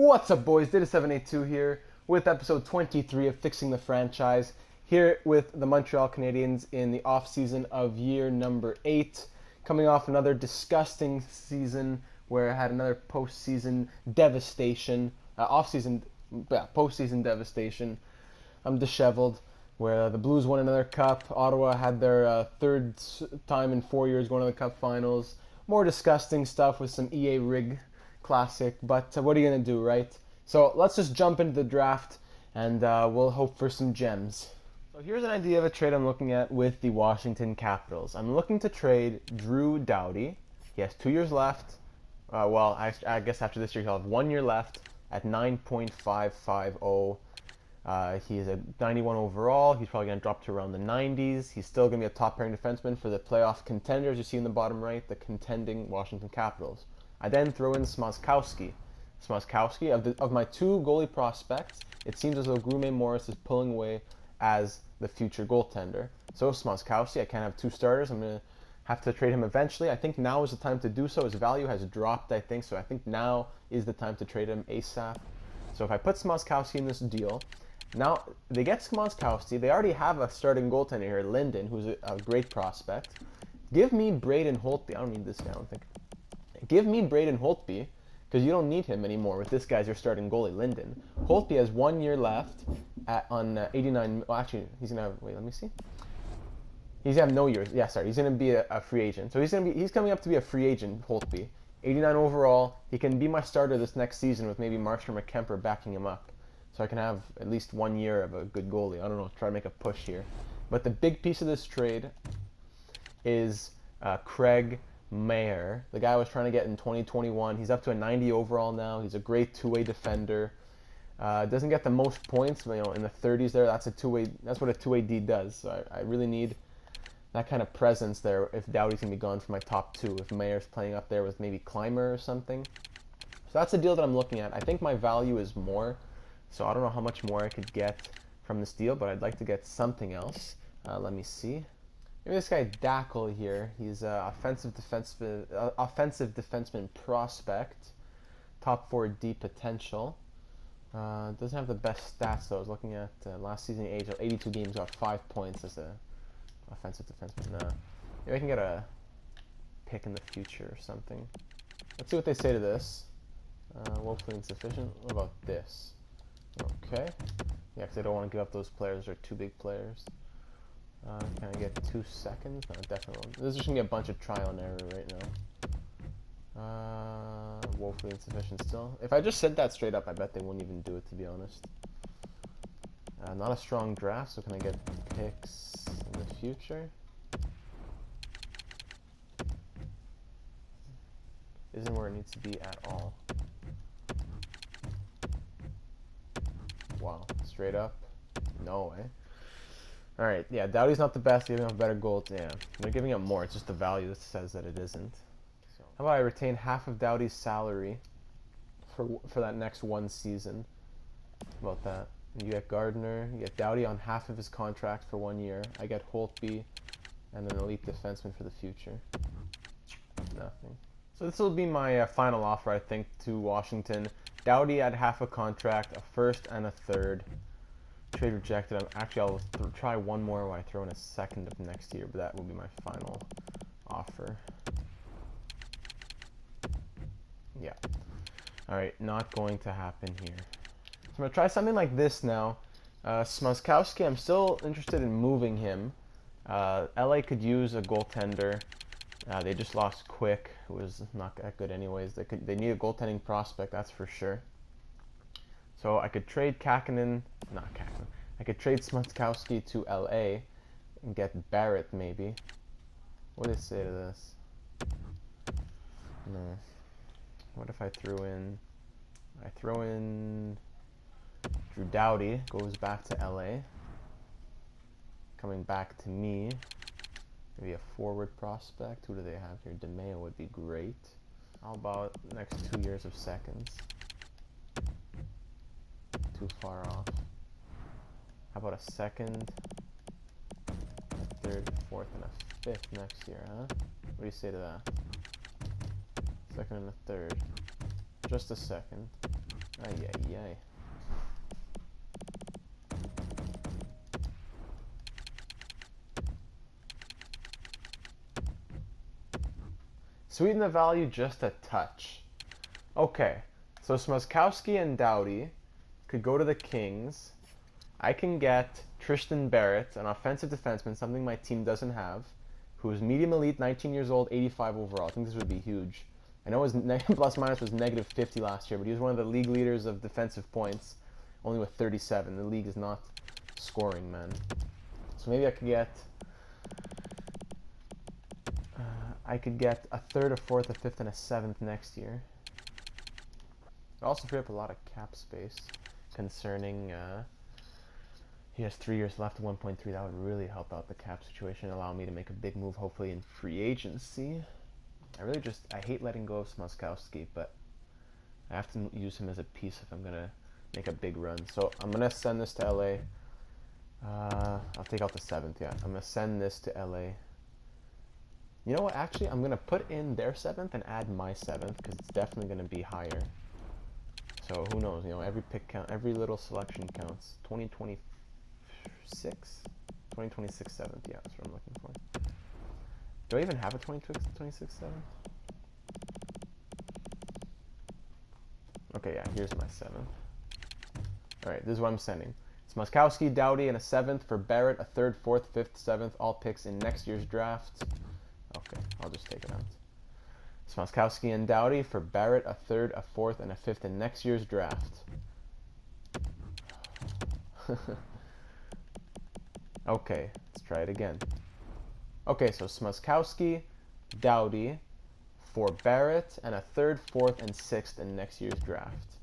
What's up, boys? Data782 here with episode 23 of Fixing the Franchise, here with the Montreal Canadiens in the off-season of year number 8, coming off another disgusting season where I had another postseason devastation, postseason devastation. I'm disheveled, where the Blues won another cup. Ottawa had their third time in 4 years going to the cup finals. More disgusting stuff with some EA rig classic, but what are you going to do, right? So let's just jump into the draft, and we'll hope for some gems. So here's an idea of a trade I'm looking at with the Washington Capitals. I'm looking to trade Drew Doughty. He has 2 years left. I guess after this year he'll have 1 year left at 9.550. He's a 91 overall. He's probably going to drop to around the 90s. He's still going to be a top pairing defenseman for the playoff contenders you see in the bottom right, the contending Washington Capitals. I then throw in Smazkowski. Of my 2 goalie prospects, it seems as though Grume Morris is pulling away as the future goaltender. So Smazkowski, I can't have 2 starters. I'm going to have to trade him eventually. I think now is the time to do so. His value has dropped, I think, so I think now is the time to trade him ASAP. So if I put Smazkowski in this deal, now they get Smazkowski. They already have a starting goaltender here, Linden, who's a great prospect. Give me Braden Holtby. I don't need this guy, I don't think. Give me Braden Holtby, because you don't need him anymore with this guy's your starting goalie, Linden. Holtby has 1 year left on 89. Well, actually, he's gonna have. Wait, let me see. He's gonna have no years. Yeah, sorry. He's gonna be a free agent. So he's coming up to be a free agent. Holtby, 89 overall. He can be my starter this next season with maybe Marshall or Kemper backing him up. So I can have at least 1 year of a good goalie. I don't know. Try to make a push here. But the big piece of this trade is Craig Mayer, the guy I was trying to get in 2021. He's up to a 90 overall now. He's a great two-way defender. Doesn't get the most points, but in the 30s there. That's what a two-way D does. So I really need that kind of presence there if Doughty's gonna be gone for my top 2. If Mayer's playing up there with maybe Clymer or something. So that's a deal that I'm looking at. I think my value is more, so I don't know how much more I could get from this deal, but I'd like to get something else. Let me see. Maybe this guy Dackel here. He's an offensive defenseman prospect, top 4D potential. Doesn't have the best stats though. I was looking at last season age, 82 games, got 5 points as a offensive defenseman. Maybe I can get a pick in the future or something. Let's see what they say to this. Woefully insufficient. What about this? Okay. Yeah, because I don't want to give up those players. They're 2 big players. Can I get 2 seconds? No, definitely. This is just gonna be a bunch of trial and error right now. Woefully insufficient still. If I just said that straight up, I bet they wouldn't even do it, to be honest. Not a strong draft, so can I get picks in the future? Isn't where it needs to be at all. Wow, straight up? No way. Alright, yeah, Doughty's not the best, giving up better goals. Yeah, they're giving up more. It's just the value that says that it isn't. So, how about I retain half of Doughty's salary for that next 1 season? How about that? You get Gardner, you get Doughty on half of his contract for 1 year. I get Holtby and an elite defenseman for the future. Nothing. So this will be my final offer, I think, to Washington. Doughty at half a contract, a first and a third. Trade rejected. I'll try one more where I throw in a second of next year, but that will be my final offer. Yeah. Alright, not going to happen here. So I'm going to try something like this now. Smazkowski, I'm still interested in moving him. LA could use a goaltender. They just lost Quick, who was not that good anyways. They need a goaltending prospect, that's for sure. So I could trade I could trade Smazkowski to LA and get Barrett maybe. What do they say to this? No. What if I throw in Drew Doughty, goes back to LA. Coming back to me. Maybe a forward prospect. Who do they have here? DeMeo would be great. How about the next 2 years of seconds? Too far off. How about a second, a third, a fourth, and a 5th next year, huh? What do you say to that? Second and a third. Just a second. Ay, ay, ay. Sweeten the value just a touch. Okay, so Smazkowski and Doughty could go to the Kings. I can get Tristan Barrett, an offensive defenseman, something my team doesn't have, who's medium elite, 19 years old, 85 overall. I think this would be huge. I know his plus minus was negative 50 last year, but he was one of the league leaders of defensive points, only with 37. The league is not scoring, man. So maybe I could get a third, a fourth, a fifth, and a seventh next year. It also free up a lot of cap space, concerning he has 3 years left, 1.3. That would really help out the cap situation, allow me to make a big move, hopefully in free agency. I hate letting go of Smazkowski, but I have to use him as a piece if I'm gonna make a big run. So I'm gonna send this to LA. I'll take out the 7th. Yeah, I'm gonna send this to LA. You know what? Actually, I'm gonna put in their 7th and add my 7th because it's definitely gonna be higher. So who knows? You know, every pick count, every little selection counts. 2026, 7th. Yeah, that's what I'm looking for. Do I even have a 26 7th? Okay, yeah, here's my 7th. Alright, this is what I'm sending. Smazkowski, Doughty, and a 7th for Barrett, a 3rd, 4th, 5th, 7th, all picks in next year's draft. Okay, I'll just take it out. Smazkowski and Doughty for Barrett, a 3rd, a 4th, and a 5th in next year's draft. Okay, let's try it again. Okay, so Smazkowski, Doughty for Barrett, and a 3rd, 4th, and 6th in next year's draft.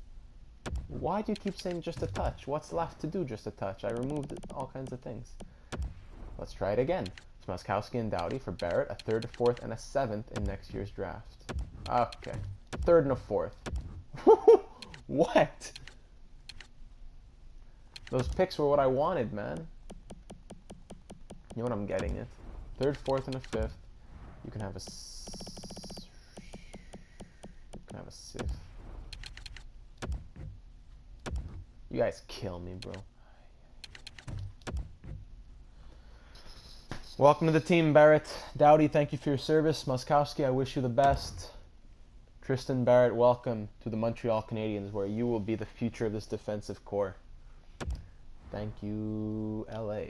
Why do you keep saying just a touch? What's left to do just a touch? I removed all kinds of things. Let's try it again. Smazkowski and Doughty for Barrett, a 3rd, a 4th, and a 7th in next year's draft. Okay. 3rd and a 4th. What? Those picks were what I wanted, man. You know what? I'm getting it. 3rd, 4th, and a 5th. You can have a 6th. You guys kill me, bro. Welcome to the team, Barrett. Doughty, thank you for your service. Smazkowski, I wish you the best. Tristan Barrett, welcome to the Montreal Canadiens, where you will be the future of this defensive core. Thank you, LA.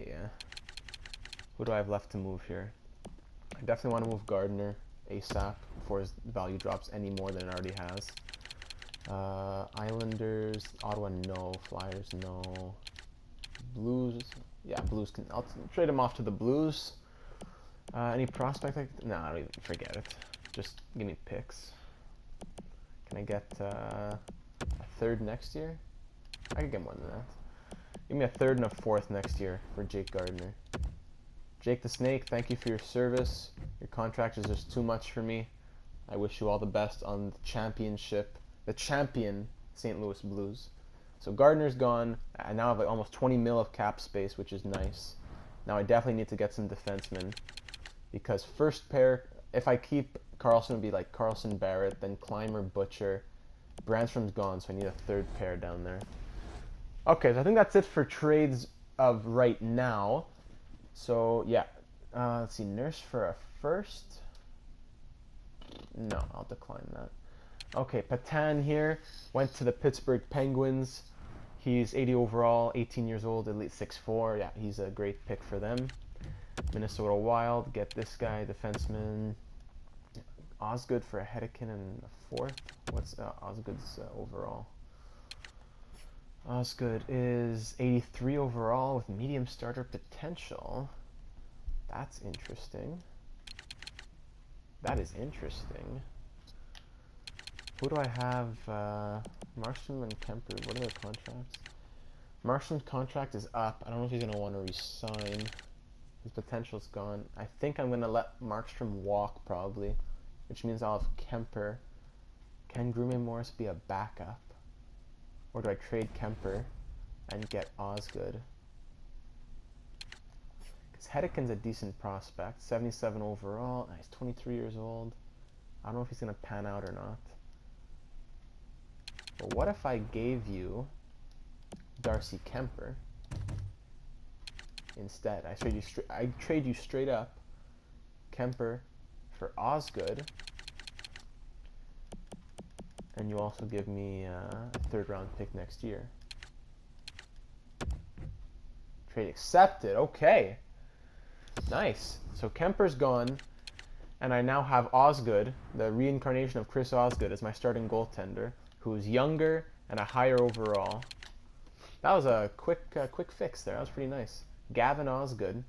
Who do I have left to move here? I definitely want to move Gardner ASAP before his value drops any more than it already has. Islanders, Ottawa, no. Flyers, no. Blues, yeah, Blues can. I'll trade him off to the Blues. Any prospect? No, I don't even forget it. Just give me picks. Can I get a 3rd next year? I could get more than that. Give me a 3rd and a 4th next year for Jake Gardner. Jake the Snake, thank you for your service. Your contract is just too much for me. I wish you all the best on the championship. The champion St. Louis Blues. So Gardner's gone. I now have like almost 20 mil of cap space, which is nice. Now I definitely need to get some defensemen because first pair, if I keep Carlson, it would be like Carlson, Barrett, then Clymer, Butcher. Brandstrom's gone, so I need a 3rd pair down there. Okay, so I think that's it for trades of right now. So yeah, let's see, Nurse for a 1st. No, I'll decline that. Okay, Patan here went to the Pittsburgh Penguins. He's 80 overall, 18 years old, elite 6'4". Yeah, he's a great pick for them. Minnesota Wild, get this guy, defenseman. Osgood for a Hedeken and a 4th. What's Osgood's overall? Osgood is 83 overall with medium starter potential. That's interesting. That is interesting. Who do I have? Markstrom and Kemper. What are their contracts? Markstrom's contract is up. I don't know if he's going to want to resign. His potential's gone. I think I'm going to let Markstrom walk probably, which means I'll have Kemper. Can Grume Morris be a backup? Or do I trade Kemper and get Osgood? Because Hedekin's a decent prospect. 77 overall. He's 23 years old. I don't know if he's going to pan out or not. But what if I gave you Darcy Kemper instead? I trade you straight up Kemper for Osgood, and you also give me a 3rd round pick next year. Trade accepted. Okay. Nice. So Kemper's gone, and I now have Osgood, the reincarnation of Chris Osgood, as my starting goaltender, who's younger and a higher overall. That was a quick fix there. That was pretty nice. Gavin Osgood.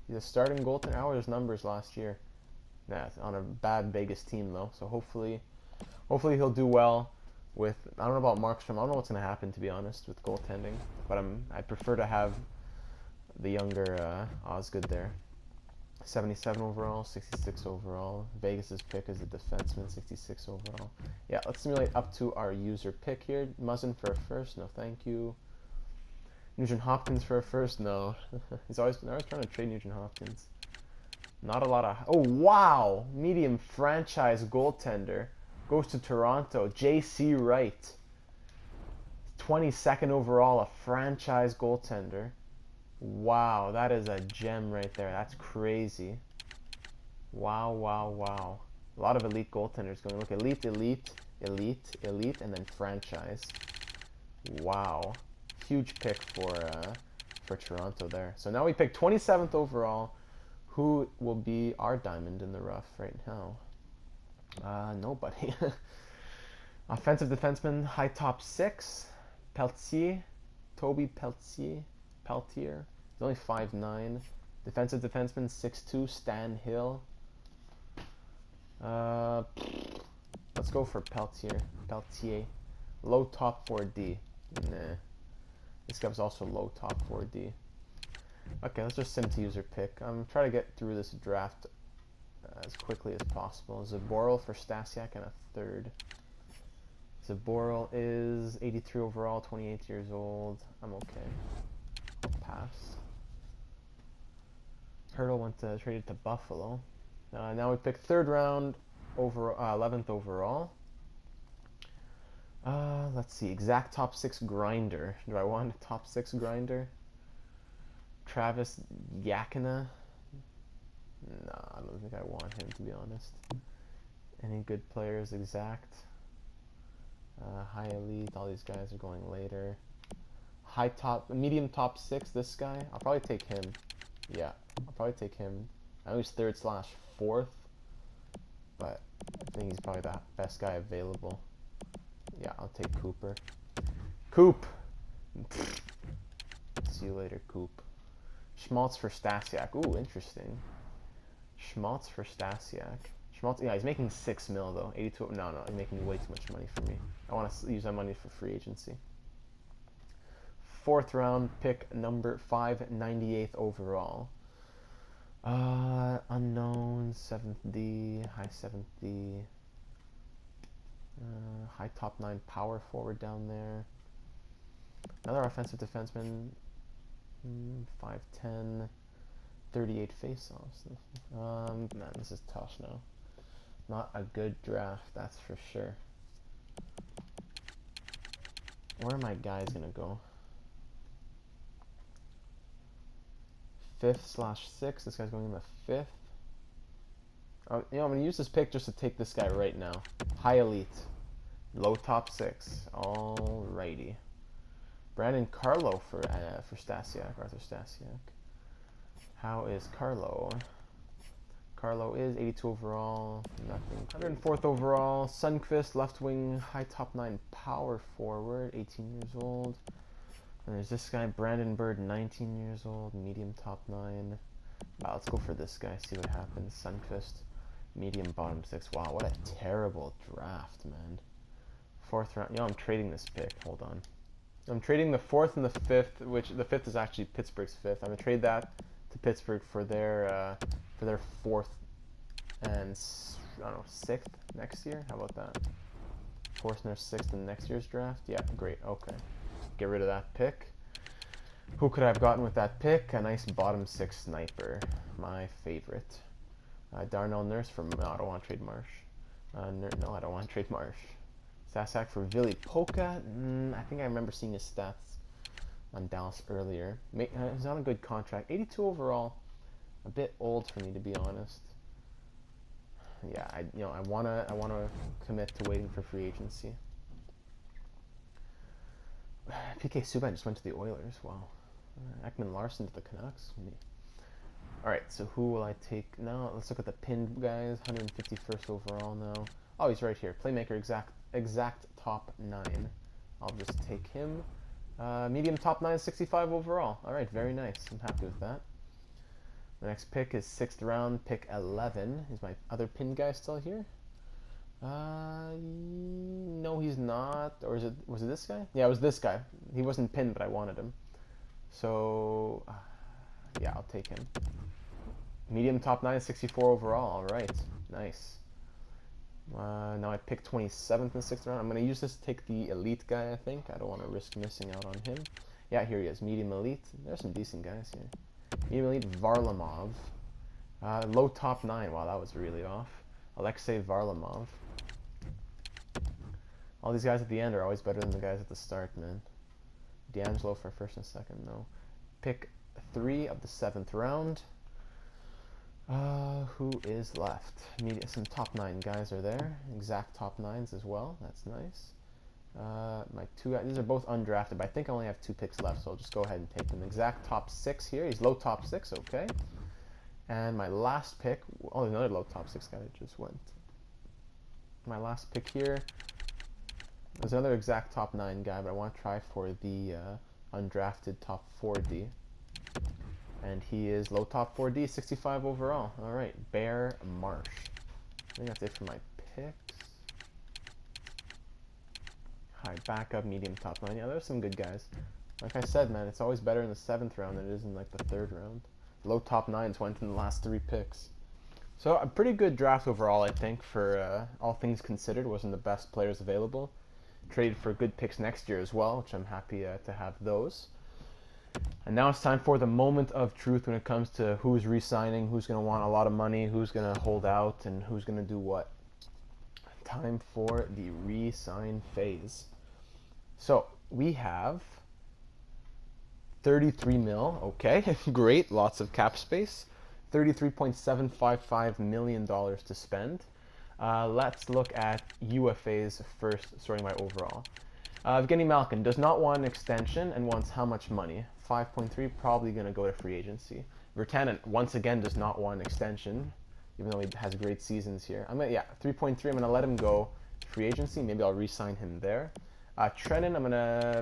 He's a starting goaltender. How were his numbers last year? Nah, on a bad Vegas team though. So hopefully he'll do well with. I don't know about Markstrom. I don't know what's gonna happen, to be honest, with goaltending. But I prefer to have the younger Osgood there. 77 overall, 66 overall. Vegas's pick is a defenseman, 66 overall. Yeah, let's simulate up to our user pick here. Muzzin for a first, no thank you. Nugent Hopkins for a first, no. They're always trying to trade Nugent Hopkins. Not a lot of. Oh wow, medium franchise goaltender goes to Toronto. J.C. Wright, 22nd overall, a franchise goaltender. Wow, that is a gem right there. That's crazy. Wow, wow, wow. A lot of elite goaltenders going. Look, elite, elite, elite, elite, and then franchise. Wow. Huge pick for Toronto there. So now we pick 27th overall. Who will be our diamond in the rough right now? Nobody. Offensive defenseman, high top 6. Peltier. Toby Peltier. Peltier. He's only 5'9". Defensive defenseman, 6'2". Stan Hill. Let's go for Peltier. Peltier. Low top 4D. Nah. This guy was also low top 4D. Okay, let's just sim to user pick. I'm trying to get through this draft as quickly as possible. Zaboral for Stasiak and a 3rd. Zaboral is 83 overall, 28 years old. I'm okay. I'll pass. Hurdle traded to Buffalo. Now we pick 3rd round, 11th overall. Let's see. Exact top 6 grinder. Do I want a top 6 grinder? Travis Yakina? No, I don't think I want him, to be honest. Any good players? Exact. High elite. All these guys are going later. Medium top 6. This guy. I'll probably take him. Yeah, I'll probably take him. I know he's 3rd/4th, but I think he's probably the best guy available. Yeah, I'll take Cooper. Coop! See you later, Coop. Schmaltz for Stasiak. Ooh, interesting. Schmaltz for Stasiak. Schmaltz, yeah, he's making $6 million though. 82. No, he's making way too much money for me. I want to use that money for free agency. 4th round pick, number 5, 98th overall. Unknown, 7th D, high 7th D. High top 9 power forward down there. Another offensive defenseman, 5'10", 38 faceoffs. Man, this is tough now. Not a good draft, that's for sure. Where are my guys gonna go? 5th/6. This guy's going in the 5th. Oh, I'm gonna use this pick just to take this guy right now. High elite, low top 6. Alrighty. Brandon Carlo for Stasiak, Arthur Stasiak. How is Carlo? Carlo is 82 overall, nothing. 104th overall, Sundqvist, left wing, high top 9 power forward, 18 years old. And there's this guy, Brandon Bird, 19 years old, medium top 9. Wow, let's go for this guy, see what happens. Sundqvist, medium bottom 6. Wow, what a terrible draft, man. 4th round, I'm trading this pick, hold on. I'm trading the 4th and the 5th, which the 5th is actually Pittsburgh's 5th. I'm gonna trade that to Pittsburgh for their 4th and I don't know 6th next year. How about that? 4th and their 6th in next year's draft. Yeah, great. Okay, get rid of that pick. Who could I have gotten with that pick? A nice bottom 6 sniper, my favorite. Darnell Nurse from. No, I don't want to trade Marsh. No, I don't want to trade Marsh. Sasak for Vili Polka. I think I remember seeing his stats on Dallas earlier. He's on a good contract. 82 overall. A bit old for me, to be honest. Yeah, I wanna commit to waiting for free agency. PK Subban just went to the Oilers. Wow. Ekman Larson to the Canucks. Alright, so who will I take now? Let's look at the pinned guys. 151st overall now. Oh, he's right here. Playmaker exact top 9. I'll just take him. Medium top 9, 65 overall. Alright, very nice. I'm happy with that. The next pick is 6th round, pick 11. Is my other pinned guy still here? No, he's not. Or was it this guy? Yeah, it was this guy. He wasn't pinned, but I wanted him. So, yeah, I'll take him. Medium top 9, 64 overall. All right, nice. Now I pick 27th in the 6th round. I'm going to use this to take the elite guy, I think. I don't want to risk missing out on him. Yeah, here he is, medium elite. There's some decent guys here. Medium elite, Varlamov. Low top 9. Wow, that was really off. Alexei Varlamov. All these guys at the end are always better than the guys at the start, man. D'Angelo for 1st and 2nd, no. Pick 3 of the 7th round. Who is left? Some top 9 guys are there. Exact top 9s as well. That's nice. My 2 guys, these are both undrafted, but I think I only have 2 picks left, so I'll just go ahead and take them. Exact top 6 here. He's low top 6, okay. And my last pick, oh, there's another low top 6 guy that just went. My last pick here, there's another exact top 9 guy, but I want to try for the undrafted top 4D. And he is low top 4D, 65 overall. All right, Bear Marsh. I think that's it for my picks. High backup, medium top 9. Yeah, there's some good guys. Like I said, man, it's always better in the 7th round than it is in like the 3rd round. Low top 9s went in the last 3 picks. So a pretty good draft overall, I think, for all things considered. Wasn't the best players available. Traded for good picks next year as well, which I'm happy to have those. And now it's time for the moment of truth when it comes to who's re-signing, who's going to want a lot of money, who's going to hold out, and who's going to do what. Time for the re-sign phase. So we have 33 mil, okay, great, lots of cap space. $33.755 million to spend. Let's look at UFAs first, sorting by overall. Evgeny Malkin does not want an extension and wants how much money? 5.3, probably going to go to free agency. Virtanen, once again, does not want an extension, even though he has great seasons here. 3.3, I'm going to let him go free agency. Maybe I'll re-sign him there. Trennan, I'm going to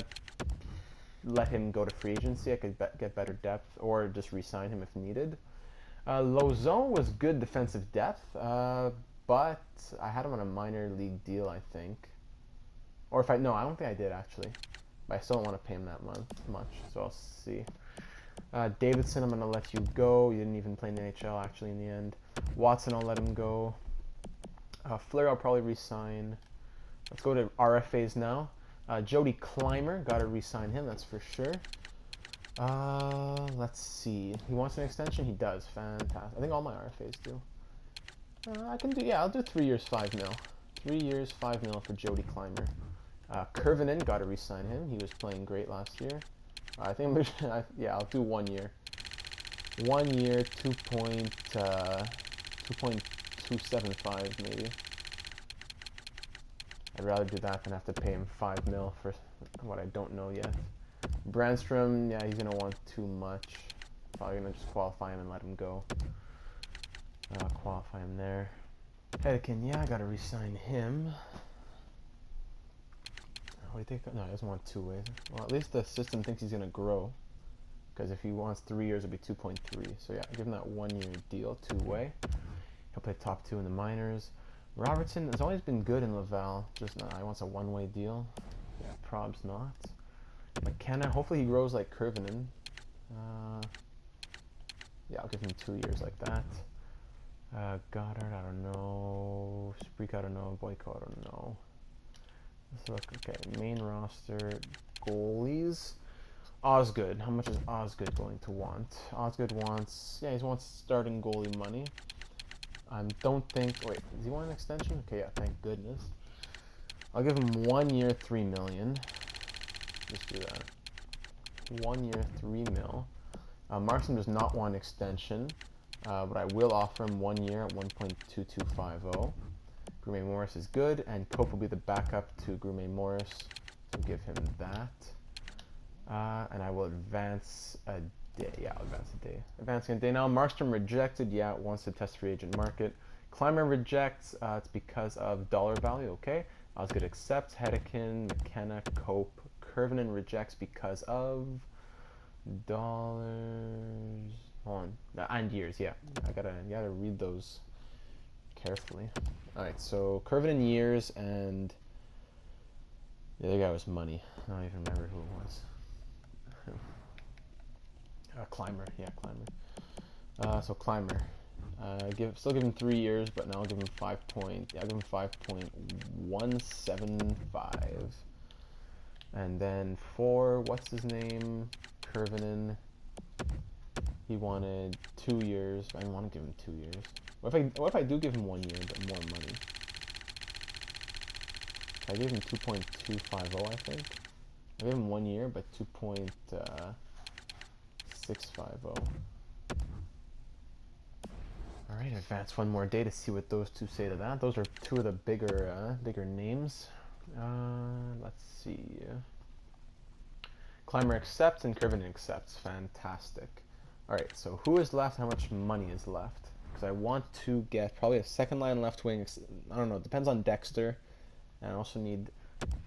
let him go to free agency. I could get better depth, or just re-sign him if needed. Lauzon was good defensive depth, but I had him on a minor league deal, I think. Or if I don't think I did actually. But I still don't want to pay him that much, so I'll see. Davidson, I'm going to let you go. You didn't even play in the NHL actually in the end. Watson, I'll let him go. Flair, I'll probably re-sign. Let's go to RFAs now. Jody Clymer, got to re-sign him, that's for sure. Let's see. He wants an extension? He does. Fantastic. I think all my RFAs do. I'll do 3 years, 5 mil. 3 years, 5 mil for Jody Clymer. Kurvinen, got to re-sign him. He was playing great last year. I think I'll do 1 year. 1 year, 2.275 maybe. I'd rather do that than have to pay him 5 mil for what I don't know yet. Brandstrom, yeah, he's gonna want too much. Probably gonna just qualify him and let him go. Qualify him there. Hedeken, yeah, I gotta re-sign him. What do you think? No, he doesn't want 2 ways. Well, at least the system thinks he's gonna grow. Because if he wants 3 years, it'll be 2.3. So yeah, give him that 1 year deal, 2-way. He'll play top 2 in the minors. Robertson has always been good in Laval. Just not. He wants a 1-way deal. Yeah, Prob's not. McKenna, hopefully he grows like Kurvinen. Yeah, I'll give him 2 years like that. Goddard, I don't know. Spreek, I don't know. Boyko, I don't know. Let's look. Okay, main roster goalies. Osgood. How much is Osgood going to want? Osgood wants, he wants starting goalie money. I don't think, wait, does he want an extension? Okay, yeah, thank goodness. I'll give him 1 year, 3 million. Just do that. 1 year, 3 mil. Markstrom does not want an extension, but I will offer him 1 year at 1.2250. Gourmet Morris is good, and Cope will be the backup to Gourmet Morris. So give him that. And I will advance a day. Yeah, I'll advance a day. Advancing a day now. Markstrom rejected. Yeah, wants to test free agent market. Climber rejects. It's because of dollar value. Okay. Osgood accepts. Hedekin, McKenna, Cope. Kurvinen rejects because of dollars. Hold on. And years. Yeah, you gotta read those carefully. All right. So Kurvinen years, and the other guy was money. I don't even remember who it was. Climber, yeah, Climber. So Climber, still give him 3 years, but now I'll give him 5.175, and then for what's his name, Kurvinen, he wanted 2 years. I didn't want to give him 2 years. What if I do give him 1 year but more money? I gave him 2.250, I think. I gave him 1 year, but 2.650. Alright, advance one more day to see what those two say to that. Those are two of the bigger names. Let's see. Climber accepts and Kurvinen accepts. Fantastic. Alright, so who is left? How much money is left? Because I want to get probably a second line left wing. I don't know. It depends on Dexter. And I also need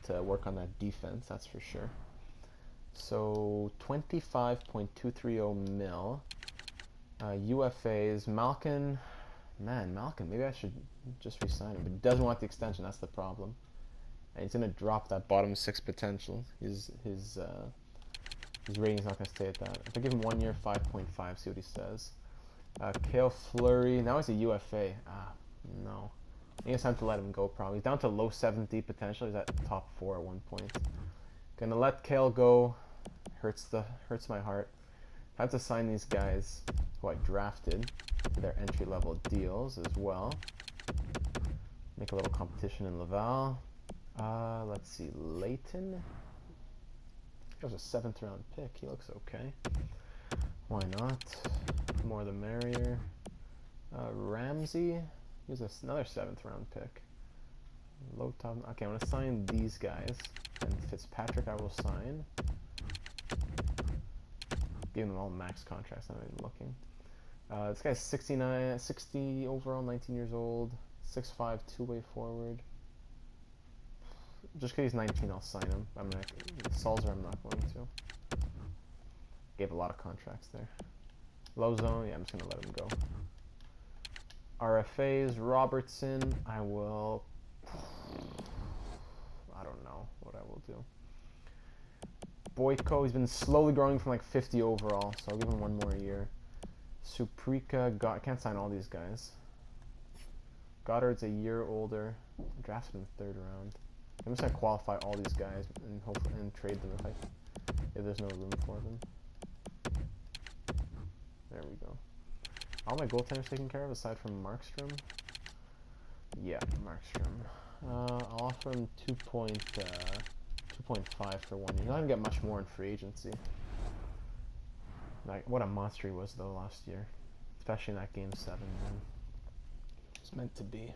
to work on that defense, that's for sure. So 25.230 mil. UFAs. Malkin. Man, Malkin. Maybe I should just resign him. But he doesn't want the extension. That's the problem. And he's going to drop that bottom 6 potential. His rating's not going to stay at that. If I give him 1 year, 5.5, see what he says. Kale Fleury. Now he's a UFA. No. I think it's time to let him go, probably. He's down to low 70 potential. He's at top 4 at one point. Gonna let Kale go. Hurts my heart. I have to sign these guys who I drafted for their entry-level deals as well. Make a little competition in Laval. Let's see, Leighton. That was a 7th round pick. He looks okay. Why not? More the merrier. Ramsey. He was another 7th round pick. Low top. Okay, I'm going to sign these guys. And Fitzpatrick I will sign. Give them all max contracts. I'm not even looking. This guy's 60 overall, 19 years old. 6'5", two-way forward. Just because he's 19, I'll sign him. Salzer, I'm not going to. Gave a lot of contracts there. Low zone, yeah, I'm just going to let him go. RFAs, Robertson, I don't know what I will do. Boyko, he's been slowly growing from like 50 overall, so I'll give him 1 more year. Suprika, I can't sign all these guys. Goddard's a year older. I drafted him 3rd round. I'm just gonna qualify all these guys and hopefully trade them if there's no room for them. There we go. All my goaltenders taken care of aside from Markstrom. Yeah, Markstrom. I'll offer him 2.5 for 1 year. He'll not even get much more in free agency. Like, what a monster he was though last year, especially in that Game 7. Man. It's meant to be.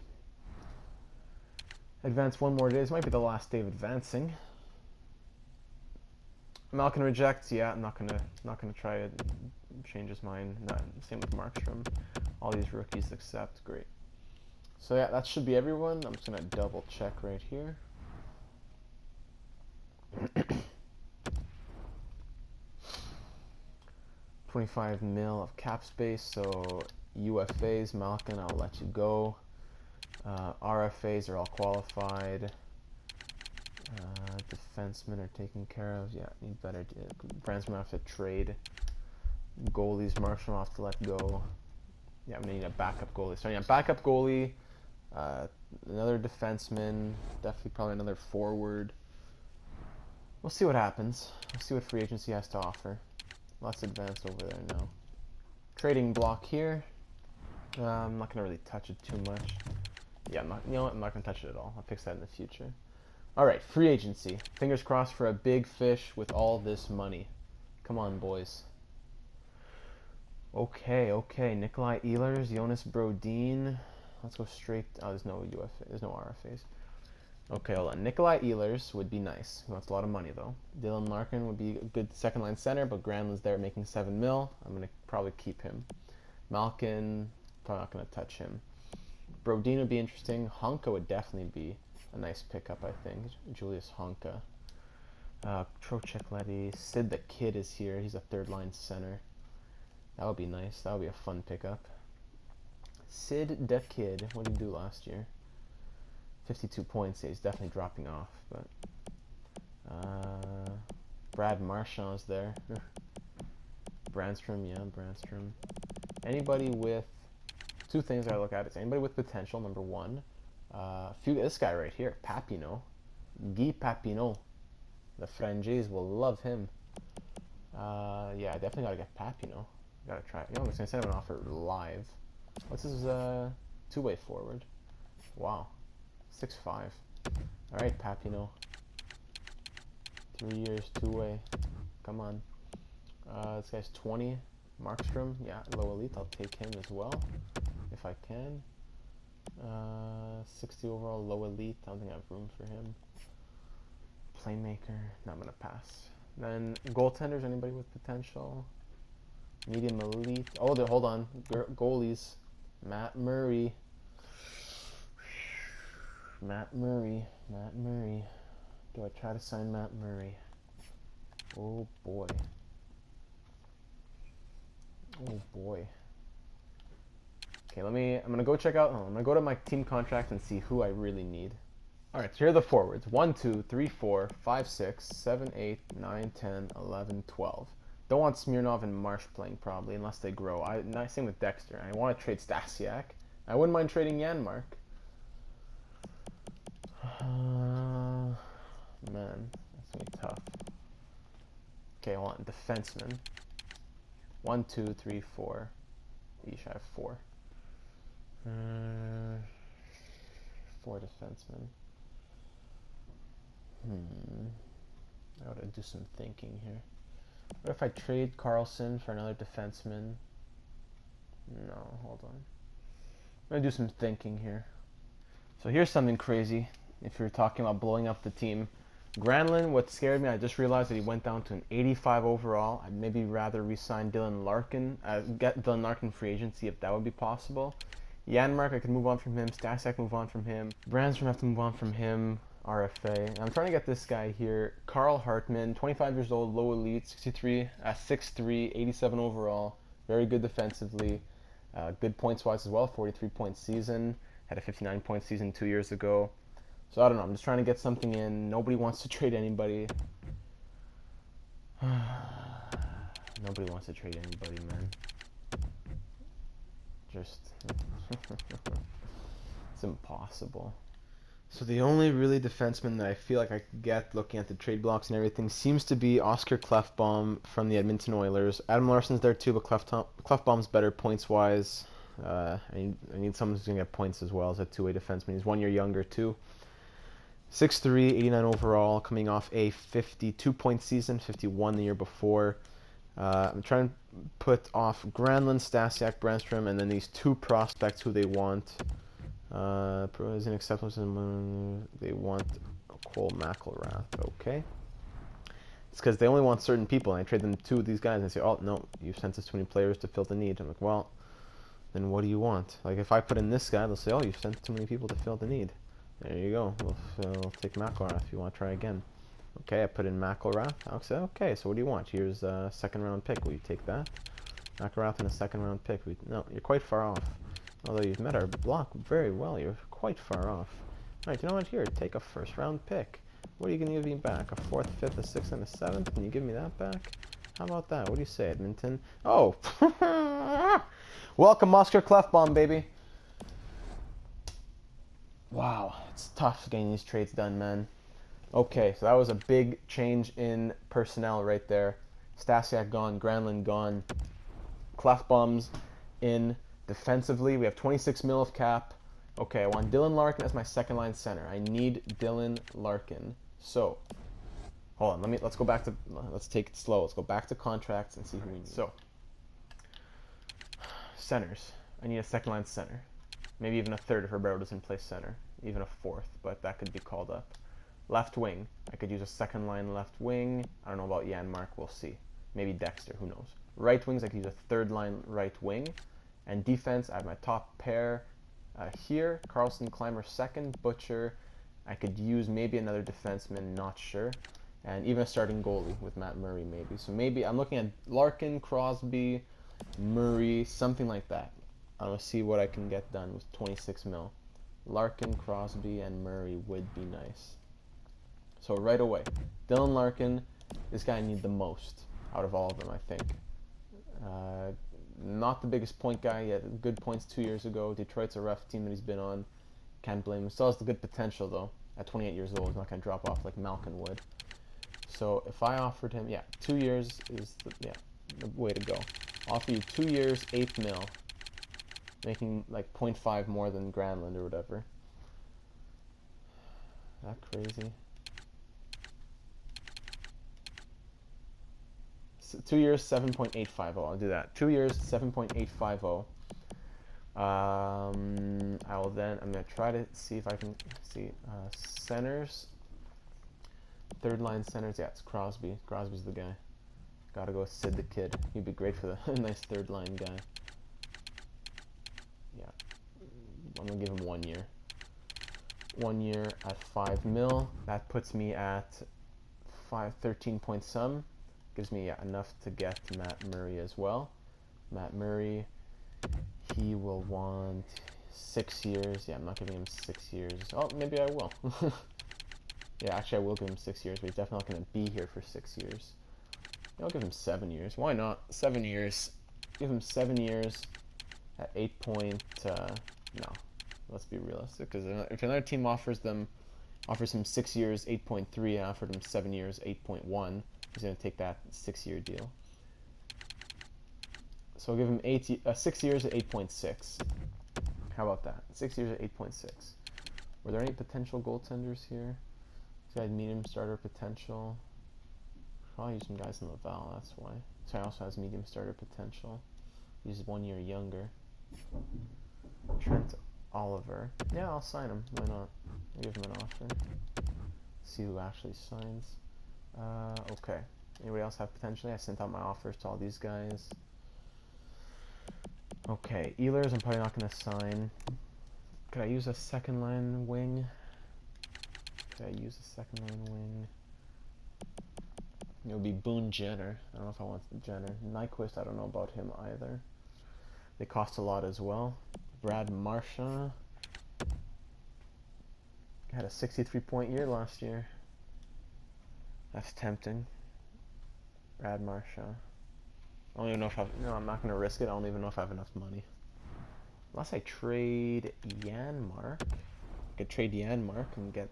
Advance 1 more day. This might be the last day of advancing. Malkin rejects. Yeah, I'm not gonna try to change his mind. Same with Markstrom. All these rookies accept. Great. So yeah, that should be everyone. I'm just gonna double check right here. 25 mil of cap space. So UFAs, Malkin, I'll let you go. RFAs are all qualified. Defensemen are taken care of. Yeah, need better. Brands gonna have to trade. Goalies, Markstrom will have to let go. Yeah, I'm gonna need a backup goalie. So yeah, backup goalie, another defenseman, definitely probably another forward. We'll see what happens. We'll see what free agency has to offer. Let's advance over there now. Trading block here. I'm not gonna really touch it too much. Yeah, I'm not. You know what? I'm not gonna touch it at all. I'll fix that in the future. All right, free agency. Fingers crossed for a big fish with all this money. Come on, boys. Okay. Nikolai Ehlers, Jonas Brodin. Let's go straight. Oh, there's no UFA. There's no RFAs. Okay, hold on. Nikolai Ehlers would be nice. He wants a lot of money, though. Dylan Larkin would be a good second-line center, but Granlund's there making $7 million. I'm going to probably keep him. Malkin, probably not going to touch him. Brodin would be interesting. Honka would definitely be a nice pickup, I think. Julius Honka. Trocheck Letty. Sid the Kid is here. He's a third-line center. That would be nice. That would be a fun pickup. Sid the Kid. What did he do last year? 52 points. Yeah, he's definitely dropping off. But Brad Marchand's there. Brandstrom, yeah, Brandstrom. Anybody with two things I look at is anybody with potential. Number one, this guy right here, Papineau, Guy Papineau. The Franchise will love him. Yeah, I definitely gotta get Papineau. Gotta try it. You know, I'm just gonna send him an offer live. What's his two-way forward? Wow, 6'5". All right, Papineau. 3 years, two-way. Come on. This guy's 20. Markstrom, yeah, low elite. I'll take him as well if I can. 60 overall, low elite. I don't think I have room for him. Playmaker, no, I'm gonna pass. Then goaltenders, anybody with potential? Medium elite. Oh, hold on. Goalies. Matt Murray. Matt Murray. Do I try to sign Matt Murray? Oh boy. Okay, I'm gonna go check out, I'm gonna go to my team contract and see who I really need. Alright, so here are the forwards. 1, 2, 3, 4, 5, 6, 7, 8, 9, 10, 11, 12. Don't want Smirnov and Marsh playing probably, unless they grow. Same with Dexter. I want to trade Stasiak. I wouldn't mind trading Janmark. Man, that's gonna be tough. Okay, hold on. Defenseman. 1, 2, 3, 4. Each I have 4. 4 defensemen. I gotta do some thinking here. What if I trade Carlson for another defenseman? No, hold on. I'm gonna do some thinking here. So here's something crazy. If you're talking about blowing up the team, Granlund, what scared me, I just realized that he went down to an 85 overall. I'd maybe rather re-sign Dylan Larkin, get Dylan Larkin free agency if that would be possible. Janmark, I could move on from him. Stasiak, move on from him. Brandstrom, have to move on from him. RFA. And I'm trying to get this guy here. Carl Hartman, 25 years old, low elite, 6'3", 87 overall. Very good defensively. Good points-wise as well, 43-point season. Had a 59-point season 2 years ago. So I don't know, I'm just trying to get something in. Nobody wants to trade anybody. Nobody wants to trade anybody, man. Just... it's impossible. So the only really defenseman that I feel like I could get looking at the trade blocks and everything seems to be Oscar Klefbom from the Edmonton Oilers. Adam Larson's there too, but Klefbom's better points-wise. I need someone who's going to get points as well as a two-way defenseman. He's 1 year younger too. 6'3", 89 overall, coming off a 52-point season, 51 the year before. I'm trying to put off Granlund, Stasiak, Brandstrom, and then these two prospects who they want. Is an acceptance, and they want Cole McElrath. Okay. It's because they only want certain people, and I trade them two of these guys, and they say, oh, no, you've sent us too many players to fill the need. I'm like, well, then what do you want? Like, if I put in this guy, they'll say, oh, you've sent too many people to fill the need. There you go. We'll take McElrath if you want to try again. Okay, I put in McElrath. I'll say, okay, so what do you want? Here's a second-round pick. Will you take that? McElrath and a second-round pick. No, you're quite far off. Although you've met our block very well, you're quite far off. Alright, you know what? Here, take a first-round pick. What are you going to give me back? A 4th, 5th, a 6th, and a 7th? Can you give me that back? How about that? What do you say, Edmonton? Oh! Welcome, Oscar Klefbom, baby! Wow, it's tough getting these trades done, man. Okay, so that was a big change in personnel right there. Stasiak gone, Granlund gone. Klefbom's in. Defensively, we have 26 mil of cap. Okay, I want Dylan Larkin as my second line center. I need Dylan Larkin. So, hold on. Let's go back to. Let's take it slow. Let's go back to contracts and see who we need. So, centers. I need a second line center. Maybe even a third if Roberto doesn't play center. Even a fourth, but that could be called up. Left wing. I could use a second line left wing. I don't know about Janmark. We'll see. Maybe Dexter. Who knows? Right wings. I could use a third line right wing. And defense. I have my top pair here. Carlson, Clymer second. Butcher. I could use maybe another defenseman. Not sure. And even a starting goalie with Matt Murray maybe. So maybe I'm looking at Larkin, Crosby, Murray, something like that. I'm going to see what I can get done with 26 mil. Larkin, Crosby, and Murray would be nice. So right away, Dylan Larkin, this guy I need the most out of all of them, I think. Not the biggest point guy yet. Good points 2 years ago. Detroit's a rough team that he's been on. Can't blame him. Still has the good potential, though. At 28 years old, he's not going to drop off like Malkin would. So if I offered him, 2 years is the way to go. Offer you 2 years, 8 mil. Making like 0.5 more than Granlund or whatever. That crazy. So 2 years, 7.850. I'll do that. 2 years, 7.850. I'm gonna try to see if I can see centers. Third line centers. Yeah, it's Crosby. Crosby's the guy. Gotta go with Sid the Kid. He'd be great for the nice third line guy. Yeah, I'm gonna give him 1 year. 1 year at 5 mil. That puts me at 13 point some. Gives me enough to get Matt Murray as well. Matt Murray, he will want 6 years. Yeah, I'm not giving him 6 years. Oh, maybe I will. Yeah, actually I will give him 6 years, but he's definitely not going to be here for 6 years. I'll give him 7 years. Why not? 7 years. Give him 7 years at 8 point. No, let's be realistic. Because if another team offers him 6 years, 8.3, and offered him 7 years, 8.1, he's going to take that 6-year deal. So I'll give him 6 years at 8.6. How about that? 6 years at 8.6. Were there any potential goaltenders here? So I had medium starter potential. Probably use some guys in Laval, that's why. So I also has medium starter potential. He's 1 year younger. Trent Oliver. Yeah, I'll sign him. Why not? I'll give him an offer. See who actually signs. Okay. Anybody else have potentially? I sent out my offers to all these guys. Okay, Ehlers I'm probably not going to sign. Could I use a second line wing? Could I use a second line wing? It would be Boone Jenner. I don't know if I want Jenner. Nyquist, I don't know about him either. They cost a lot as well. Brad Marchand had a 63-point year last year. That's tempting. Brad Marchand. I don't even know if I'm not going to risk it. I don't even know if I have enough money. Unless I trade Janmark. I could trade Janmark and get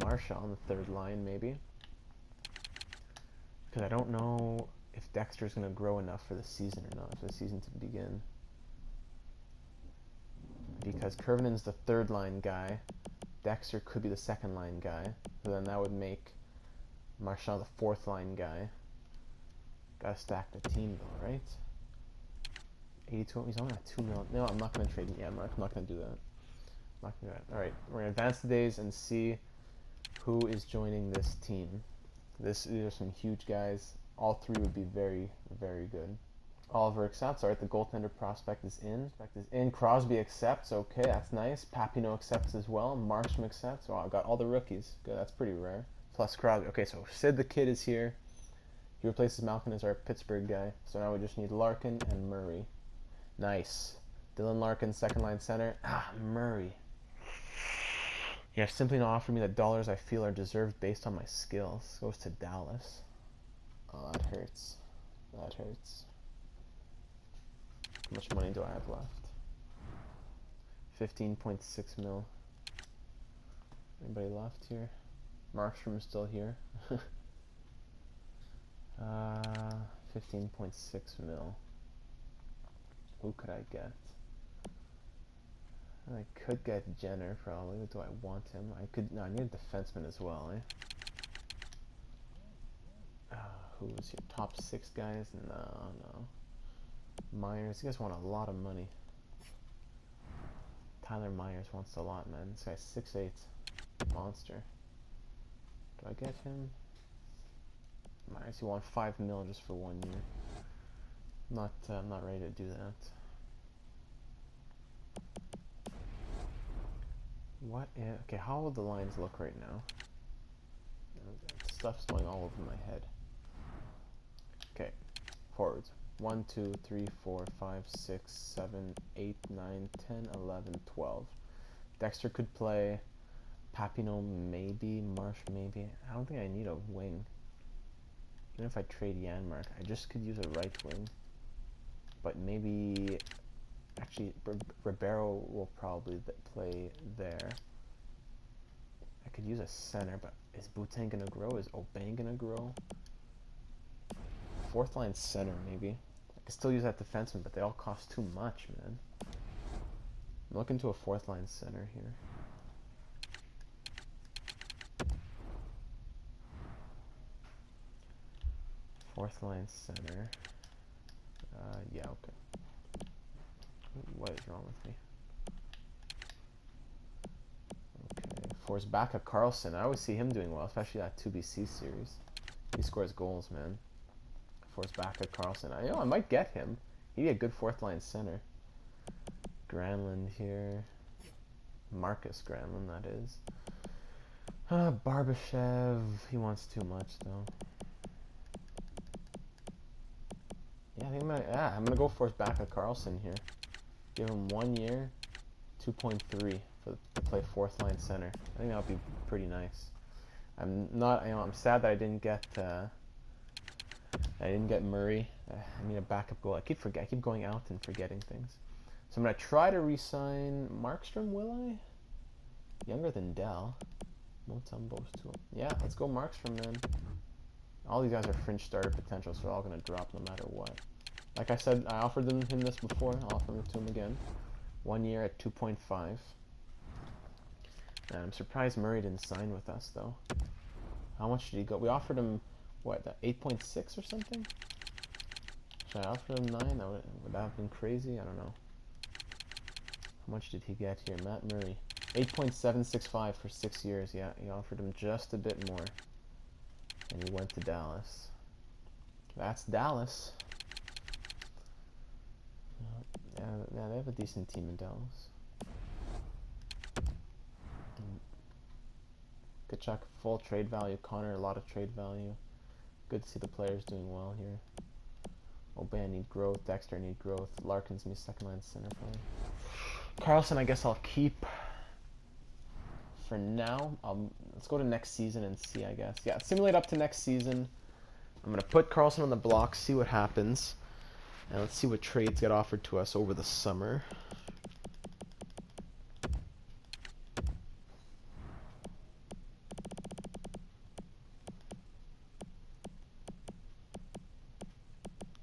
Marchand on the third line, maybe. Because I don't know if Dexter's going to grow enough for the season or not, for the season to begin. Because Kurvanen's the third line guy. Dexter could be the second line guy. So then that would make Marchand the fourth line guy. Gotta stack the team though, right? 82, he's only at 2 mil. No, I'm not gonna trade Janmark. I'm not gonna do that. I'm not gonna do that. Alright, we're gonna advance the days and see who is joining this team. These are some huge guys. All three would be very, very good. Oliver accepts. Alright, the goaltender prospect is in. Crosby accepts. Okay, that's nice. Papineau accepts as well. Markstrom accepts. Wow, I got all the rookies. Good, that's pretty rare. Plus Crosby. Okay, so Sid the Kid is here. He replaces Malkin as our Pittsburgh guy. So now we just need Larkin and Murray. Nice. Dylan Larkin, second line center. Murray. You have simply not offered me the dollars I feel are deserved based on my skills. Goes to Dallas. Oh, that hurts. That hurts. How much money do I have left? 15.6 mil. Anybody left here? Markstrom is still here. 15.6 mil. Who could I get? I could get Jenner probably. Do I want him? I could. No, I need a defenseman as well, eh? Who's your top 6 guys? No. Myers. You guys want a lot of money. Tyler Myers wants a lot, man. This guy's 6'8", monster. Do I get him? Myers, you want 5 mil just for 1 year. I'm not ready to do that. Okay, how will the lines look right now? Stuff's going all over my head. Okay, forwards. 1, 2, 3, 4, 5, 6, 7, 8, 9, 10, 11, 12. Dexter could play. Papineau maybe. Marsh maybe. I don't think I need a wing. Even if I trade Janmark, I just could use a right wing. But maybe... Actually, Ribeiro will probably play there. I could use a center, but is Bouteng gonna grow? Is Aubin gonna grow? 4th line center, maybe. I could still use that defenseman, but they all cost too much, man. I'm looking to a 4th line center here. Fourth line center. Yeah, okay. What is wrong with me? Okay, Forsbacka Karlsson. I always see him doing well, especially that 2BC series. He scores goals, man. Forsbacka Karlsson. I might get him. He'd be a good 4th line center. Granlund here. Marcus Granlund, that is. Barbashev. He wants too much, though. Yeah, I think I'm gonna go Forsbacka Karlsson here. Give him 1 year, 2.3 to play 4th line center. I think that would be pretty nice. I'm sad that I didn't get Murray. I need a backup goal. I keep going out and forgetting things. So I'm gonna try to re-sign Markstrom. Will I? Younger than Dell. Montembeau's too. Yeah, let's go Markstrom, man. All these guys are fringe starter potential, so they're all gonna drop no matter what. Like I said, I offered him this before. I'll offer it to him again. 1 year at 2.5. And I'm surprised Murray didn't sign with us, though. How much did he go? We offered him, what, 8.6 or something? Should I offer him 9? Would that have been crazy? I don't know. How much did he get here? Matt Murray. 8.765 for 6 years. Yeah, he offered him just a bit more. And he went to Dallas. That's Dallas. Yeah, they have a decent team in Dallas. Kachuk, full trade value. Connor, a lot of trade value. Good to see the players doing well here. Aubin, need growth. Dexter, need growth. Larkin's me 2nd line center probably. Karlsson, I guess I'll keep for now. Let's go to next season and see, I guess. Yeah, simulate up to next season. I'm going to put Karlsson on the block, see what happens. And let's see what trades get offered to us over the summer.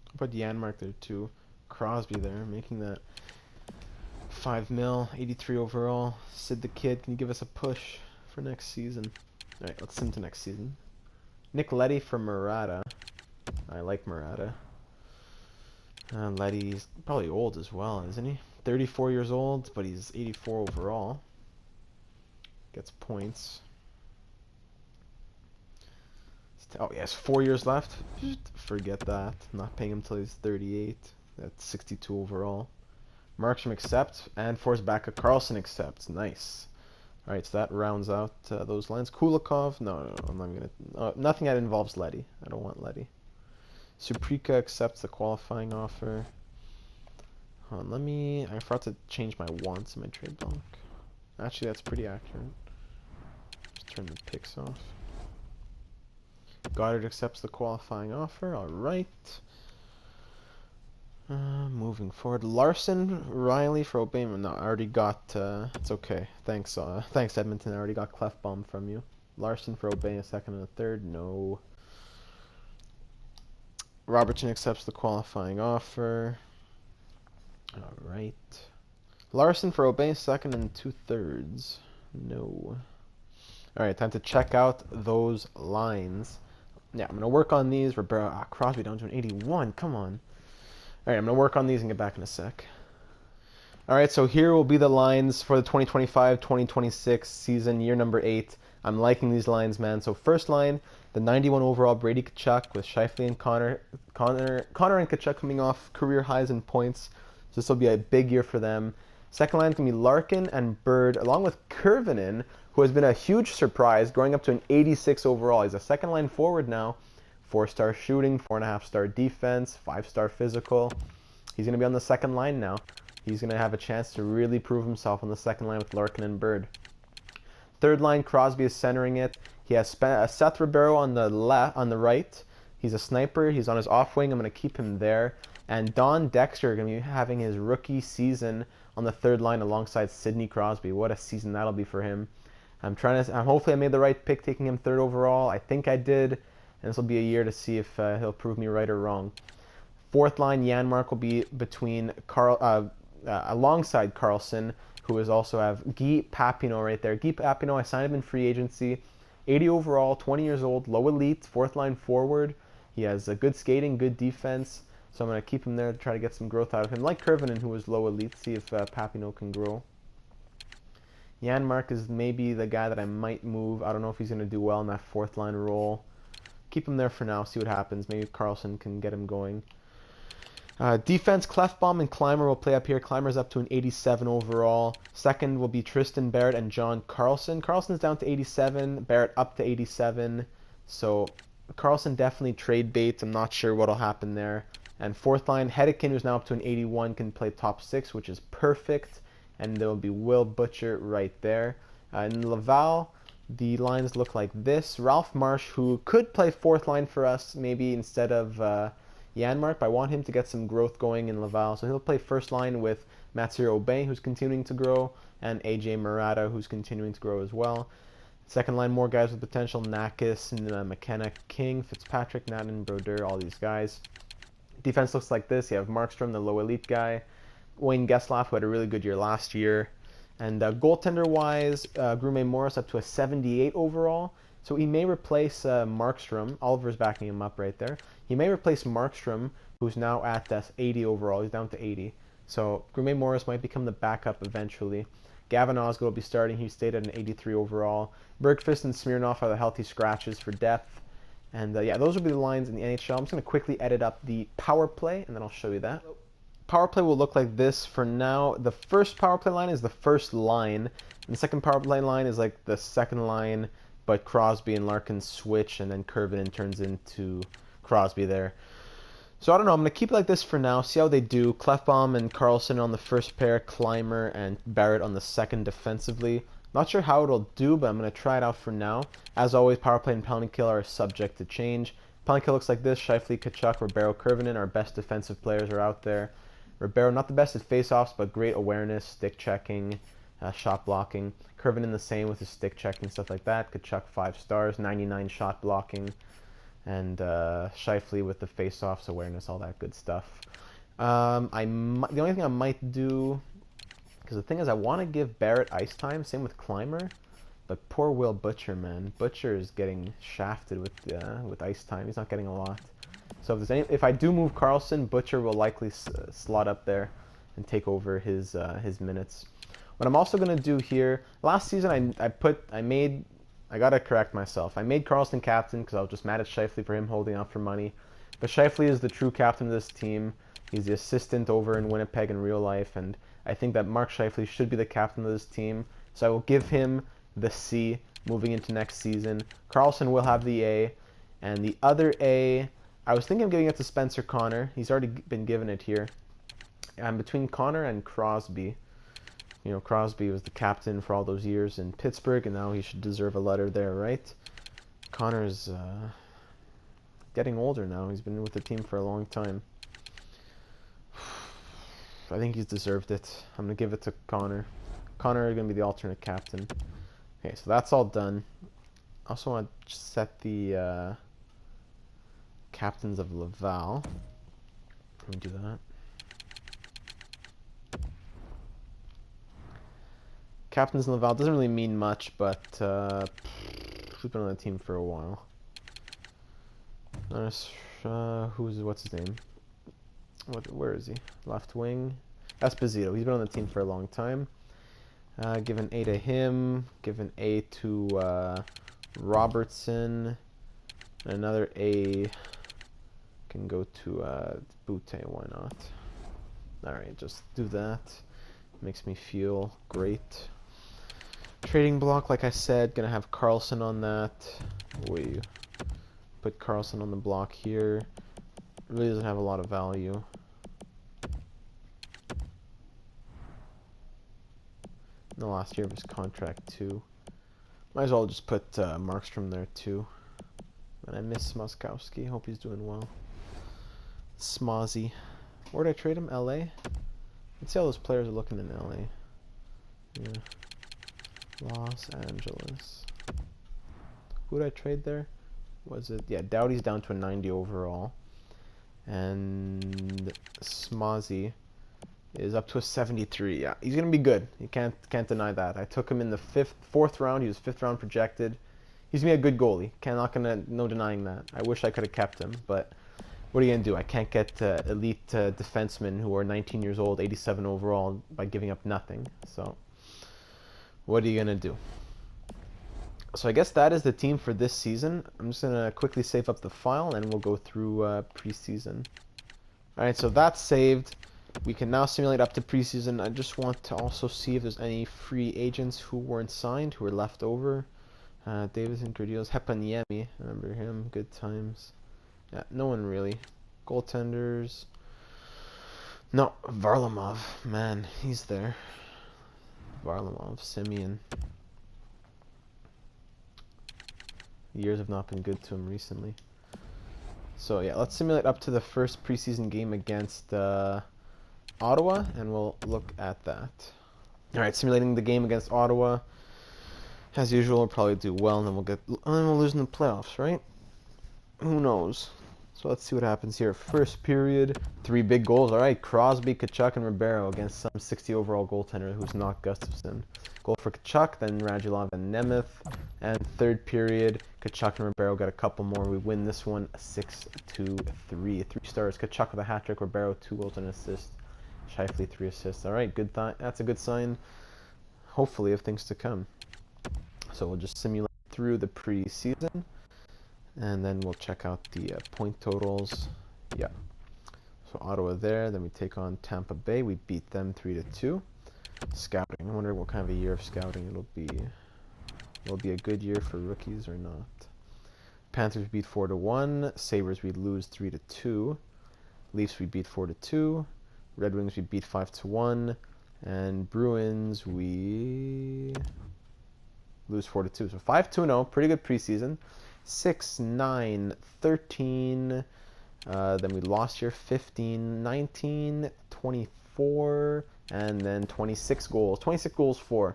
I'll put Janmark there too. Crosby there, making that 5 mil, 83 overall. Sid the Kid, can you give us a push for next season? Alright, let's sim to next season. Nick Leddy for Murata. I like Murata. Leddy's probably old as well, isn't he? 34 years old, but he's 84 overall. Gets points. Oh, he has 4 years left. Forget that. Not paying him till he's 38. That's 62 overall. Markstrom accepts, and Forsbacka Karlsson accepts. Nice. Alright, so that rounds out those lines. Kulikov, no, I'm not gonna. Nothing that involves Leddy. I don't want Leddy. Suprika accepts the qualifying offer. Hold on, I forgot to change my wants in my trade block. Actually, that's pretty accurate. Just turn the picks off. Goddard accepts the qualifying offer. Alright. Moving forward. Larson, Riley for Obama. No, I already got, it's okay. Thanks Edmonton. I already got Clefbaum from you. Larson for Obama, 2nd and a 3rd. No. Robertson accepts the qualifying offer. Alright. Larson for Aubin, second and 2/3. No. All right, time to check out those lines. Yeah, I'm going to work on these. Crosby down to an 81. Come on. All right, I'm going to work on these and get back in a sec. All right, so here will be the lines for the 2025-2026 season, year number 8. I'm liking these lines, man. So first line, the 91 overall Brady Tkachuk with Scheifele and Connor and Tkachuk coming off career highs in points. So this will be a big year for them. Second line is going to be Larkin and Bird, along with Kurvinen, who has been a huge surprise, growing up to an 86 overall. He's a second line forward now. 4-star shooting, 4.5-star defense, 5-star physical. He's going to be on the second line now. He's going to have a chance to really prove himself on the second line with Larkin and Bird. Third line, Crosby is centering it. He has Seth Ribeiro on the right. He's a sniper. He's on his off wing. I'm going to keep him there. And Don Dexter going to be having his rookie season on the third line alongside Sidney Crosby. What a season that'll be for him. Hopefully I made the right pick taking him third overall. I think I did. And this will be a year to see if he'll prove me right or wrong. Fourth line, Janmark will be between alongside Carlson, who is also have Guy Papineau right there. Guy Papineau, I signed him in free agency. 80 overall, 20 years old, low elite, fourth line forward. He has good skating, good defense. So I'm going to keep him there to try to get some growth out of him. Like Kurvinen, who was low elite, see if Papineau can grow. Janmark is maybe the guy that I might move. I don't know if he's going to do well in that fourth line role. Keep him there for now, see what happens. Maybe Carlson can get him going. Defense, Clefbaum and Clymer will play up here. Clymer's up to an 87 overall. Second will be Tristan Barrett and John Carlson. Carlson's down to 87, Barrett up to 87. So Carlson definitely trade bait. I'm not sure what'll happen there. And fourth line, Hedican, who's now up to an 81, can play top 6, which is perfect. And there will be Will Butcher right there. In Laval, the lines look like this. Ralph Marsh, who could play fourth line for us, maybe instead of Janmark, but I want him to get some growth going in Laval. So he'll play first line with Mathieu Aubin, who's continuing to grow, and AJ Murata, who's continuing to grow as well. Second line, more guys with potential. Nakis, McKenna, King, Fitzpatrick, Natten, Brodeur, all these guys. Defense looks like this. You have Markstrom, the low elite guy. Wayne Getzlaf, who had a really good year last year. And goaltender-wise, Grume Morris up to a 78 overall. So he may replace Markstrom. Oliver's backing him up right there. He may replace Markstrom, who's now at 80 overall. He's down to 80. So Grume Morris might become the backup eventually. Gavin Osgood will be starting. He stayed at an 83 overall. Bergfist and Smirnoff are the healthy scratches for depth. And yeah, those will be the lines in the NHL. I'm just going to quickly edit up the power play, and then I'll show you that. Power play will look like this for now. The first power play line is the first line. And the second power play line is like the second line, but Crosby and Larkin switch, and then Kurvinen turns into Crosby there. So I don't know. I'm going to keep it like this for now. See how they do. Clefbaum and Carlson on the first pair. Clymer and Barrett on the second defensively. Not sure how it'll do, but I'm going to try it out for now. As always, power play and penalty kill are subject to change. Penalty kill looks like this. Scheifele, Tkachuk, Ribeiro, Kurvinen, our best defensive players are out there. Ribeiro, not the best at face-offs, but great awareness, stick checking, shot blocking. Kurvinen the same with his stick checking, stuff like that. Tkachuk 5 stars, 99 shot blocking. And Scheifele with the face-offs, awareness, all that good stuff. The only thing I might do, because the thing is I want to give Barrett ice time, same with Clymer, but poor Will Butcher, man. Butcher is getting shafted with ice time. He's not getting a lot. So if I do move Carlson, Butcher will likely slot up there and take over his minutes. What I'm also going to do here, last season I got to correct myself. I made Carlson captain because I was just mad at Scheifele for him holding out for money. But Scheifele is the true captain of this team. He's the assistant over in Winnipeg in real life, and I think that Mark Scheifele should be the captain of this team. So I will give him the C moving into next season. Carlson will have the A, and the other A, I was thinking of giving it to Spencer Connor. He's already been given it here. I'm between Connor and Crosby. You know, Crosby was the captain for all those years in Pittsburgh, and now he should deserve a letter there, right? Connor's getting older now. He's been with the team for a long time. I think he's deserved it. I'm going to give it to Connor. Connor is going to be the alternate captain. Okay, so that's all done. I also want to set the captains of Laval. Let me do that. Captain's Laval doesn't really mean much, but he's been on the team for a while. What's his name? Where is he? Left wing. Esposito. He's been on the team for a long time. Give an A to him. Give an A to Robertson. Another A can go to Butte. Why not? Alright, just do that. Makes me feel great. Trading block, like I said, gonna have Carlson on that. Put Carlson on the block here. Really doesn't have a lot of value. In the last year of his contract too. Might as well just put Markstrom there too. And I miss Moskowski. Hope he's doing well. Smozzy. Where'd I trade him? LA? Let's see how those players are looking in LA. Yeah. Los Angeles. Who did I trade there? Was it? Yeah, Doughty's down to a 90 overall. And Smozzy is up to a 73. Yeah, he's gonna be good. You can't deny that. I took him in the fourth round. He was 5th round projected. He's gonna be a good goalie. No denying that. I wish I could have kept him, but what are you gonna do? I can't get elite defensemen who are 19 years old, 87 overall by giving up nothing. So what are you gonna do? So I guess that is the team for this season. I'm just gonna quickly save up the file and we'll go through preseason. Alright, so that's saved. We can now simulate up to preseason. I just want to also see if there's any free agents who weren't signed, who were left over. Davis and Gradillos, Hepaniemi, remember him, good times. Yeah, no one really. Goaltenders. No, Varlamov, man, he's there. Varlamov, Simeon. Years have not been good to him recently. So yeah, let's simulate up to the first preseason game against Ottawa, and we'll look at that. Alright, simulating the game against Ottawa. As usual, we'll probably do well, and then we'll lose in the playoffs, right? Who knows? So let's see what happens here. First period, 3 big goals. Alright, Crosby, Tkachuk, and Ribeiro against some 60 overall goaltender who's not Gustafsson. Goal for Tkachuk, then Radulov and Nemeth. And third period, Tkachuk and Ribeiro got a couple more. We win this one 6-2-3. 3 stars. Tkachuk with a hat trick, Ribeiro 2 goals and an assist. Scheifele 3 assists. Alright, that's a good sign, hopefully, of things to come. So we'll just simulate through the preseason, and then we'll check out the point totals. Yeah. So Ottawa there, then we take on Tampa Bay. We beat them 3-2. Scouting. I wonder what kind of a year of scouting it'll be. Will it be a good year for rookies or not? Panthers beat 4-1. Sabres we lose 3-2. Leafs we beat 4-2. Red Wings we beat 5-1. And Bruins we lose 4-2. So 5-2-0, pretty good preseason. 6-9-13. Then we lost here 15-19, 24, and then 26 goals. 26 goals through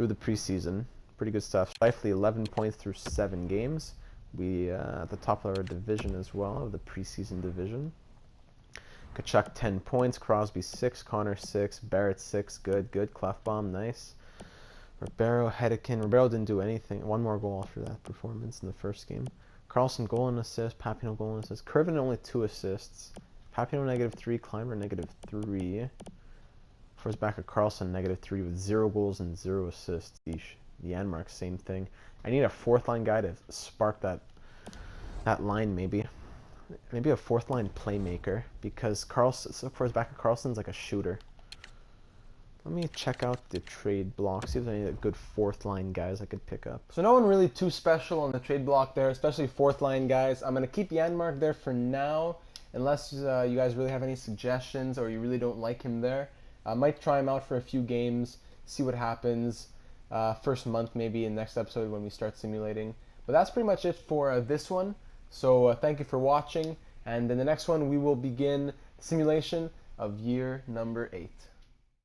the preseason. Pretty good stuff. Scheifele 11 points through 7 games. We at the top of our division as well, of the preseason division. Tkachuk 10 points, Crosby 6, Connor 6, Barrett 6, good. Klefbom, nice. Ribeiro, Hedekin. Ribeiro didn't do anything. 1 more goal after that performance in the first game. Carlson goal and assist, Papineau goal and assist. Kervin only 2 assists. Papineau -3, Climber -3. For his back of Carlson -3 with 0 goals and 0 assists. Eesh. Janmark, same thing. I need a 4th line guy to spark that line maybe. Maybe a 4th line playmaker, because for his back of Carlson's like a shooter. Let me check out the trade block, see if there's any good 4th line guys I could pick up. So no one really too special on the trade block there, especially 4th line guys. I'm going to keep Janmark there for now, unless you guys really have any suggestions or you really don't like him there. I might try him out for a few games, see what happens. First month maybe in the next episode when we start simulating. But that's pretty much it for this one. So thank you for watching, and in the next one we will begin simulation of year number 8.